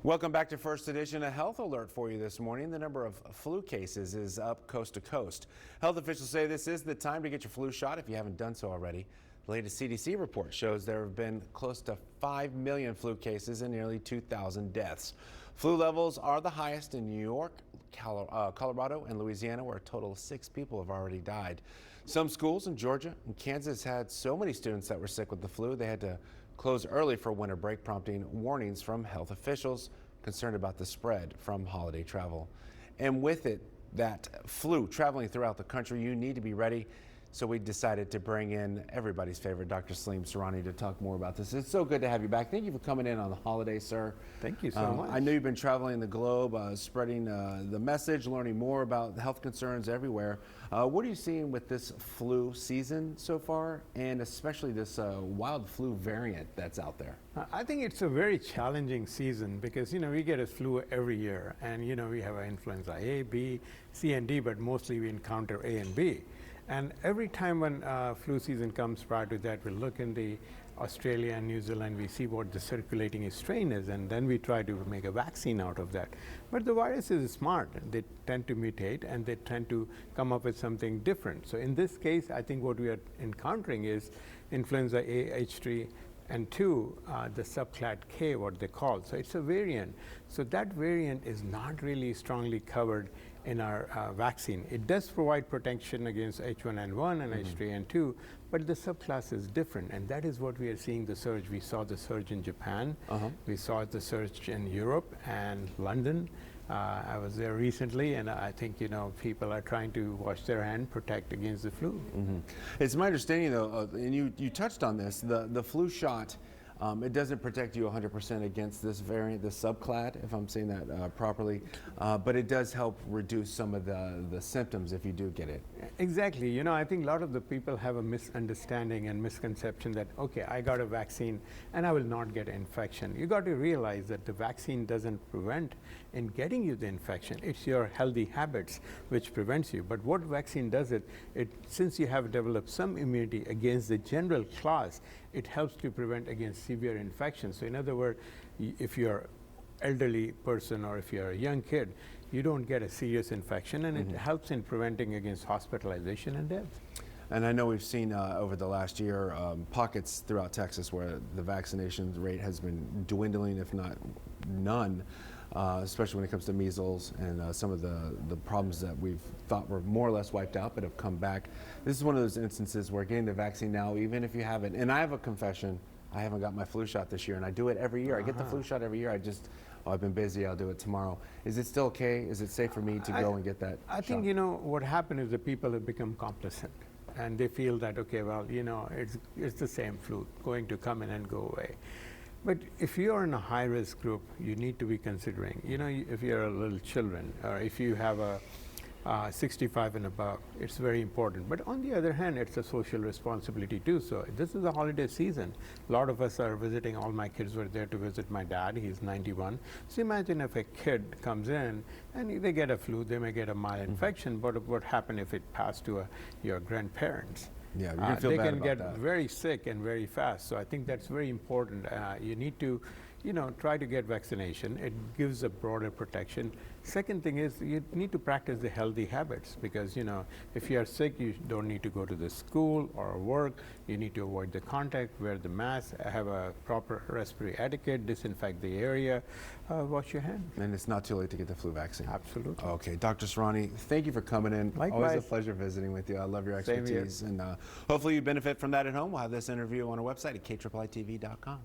Welcome back to First Edition. A health alert for you this morning. The number of flu cases is up coast to coast. Health officials say this is the time to get your flu shot if you haven't done so already. The latest CDC report shows there have been close to 5 million flu cases and nearly 2,000 deaths. Flu levels are the highest in New York, Colorado, and Louisiana, where a total of 6 people have already died. Some schools in Georgia and Kansas had so many students that were sick with the flu they had to close early for winter break, prompting warnings from health officials concerned about the spread from holiday travel. And with it, that flu traveling throughout the country, you need to be ready. So we decided to bring in everybody's favorite, Dr. Salim Surani, to talk more about this. It's so good to have you back. Thank you for coming in on the holiday, sir. Thank you so much. I know you've been traveling the globe, spreading the message, learning more about health concerns everywhere. What are you seeing with this flu season so far, and especially this wild flu variant that's out there? I think it's a very challenging season because, we get a flu every year, and, we have influenza A, B, C, and D, but mostly we encounter A and B. And every time when flu season comes, prior to that, we look in the Australia and New Zealand, we see what the circulating strain is, and then we try to make a vaccine out of that. But the virus is smart. They tend to mutate, and they tend to come up with something different. So in this case, I think what we are encountering is influenza A, H3, and 2, the subclade K, what they call. So it's a variant. So that variant is not really strongly covered in our vaccine. It does provide protection against H1N1 and H3N2, but the subclass is different, and that is what we are seeing the surge. We saw the surge in Japan. We saw the surge in Europe and London. I was there recently, and I think, people are trying to wash their hand, protect against the flu. It's my understanding, though, and you touched on this, the flu shot, it doesn't protect you 100% against this variant, the subclade, if I'm saying that properly, but it does help reduce some of the symptoms if you do get it. Exactly. I think a lot of the people have a misunderstanding and misconception that, okay, I got a vaccine and I will not get infection. You got to realize that the vaccine doesn't prevent in getting you the infection. It's your healthy habits which prevents you. But what vaccine does since you have developed some immunity against the general class, it helps to prevent against severe infections. So in other words, if you're elderly person or if you're a young kid, you don't get a serious infection, and it helps in preventing against hospitalization and death. And I know we've seen over the last year pockets throughout Texas where the vaccination rate has been dwindling, if not none, especially when it comes to measles and some of the problems that we've thought were more or less wiped out but have come back. This is one of those instances where getting the vaccine now, even if you haven't, and I have a confession, I haven't got my flu shot this year, and I do it every year. I get the flu shot every year. I've been busy, I'll do it tomorrow. Is it still okay? Is it safe for me to go and get that I think, what happened is the people have become complacent, and they feel that, okay, well, it's the same flu, going to come in and go away. But if you're in a high-risk group, you need to be considering, if you're a little children, or if you have a 65 and above, it's very important. But on the other hand, it's a social responsibility too. So this is a holiday season. A lot of us are visiting. All my kids were there to visit my dad. He's 91. So imagine if a kid comes in and they get a flu, they may get a mild infection, but what happens if it passed to your grandparents? Yeah, you can feel they bad can about get that. very sick and very fast. So I think that's very important. You need to try to get vaccination. It gives a broader protection. Second thing is you need to practice the healthy habits because, if you are sick, you don't need to go to the school or work. You need to avoid the contact, wear the mask, have a proper respiratory etiquette, disinfect the area, wash your hands. And it's not too late to get the flu vaccine. Absolutely. Okay, Dr. Surani, thank you for coming in. Likewise. Always a pleasure visiting with you. I love your Same here. expertise. And hopefully you benefit from that at home. We'll have this interview on our website at KIITV.com.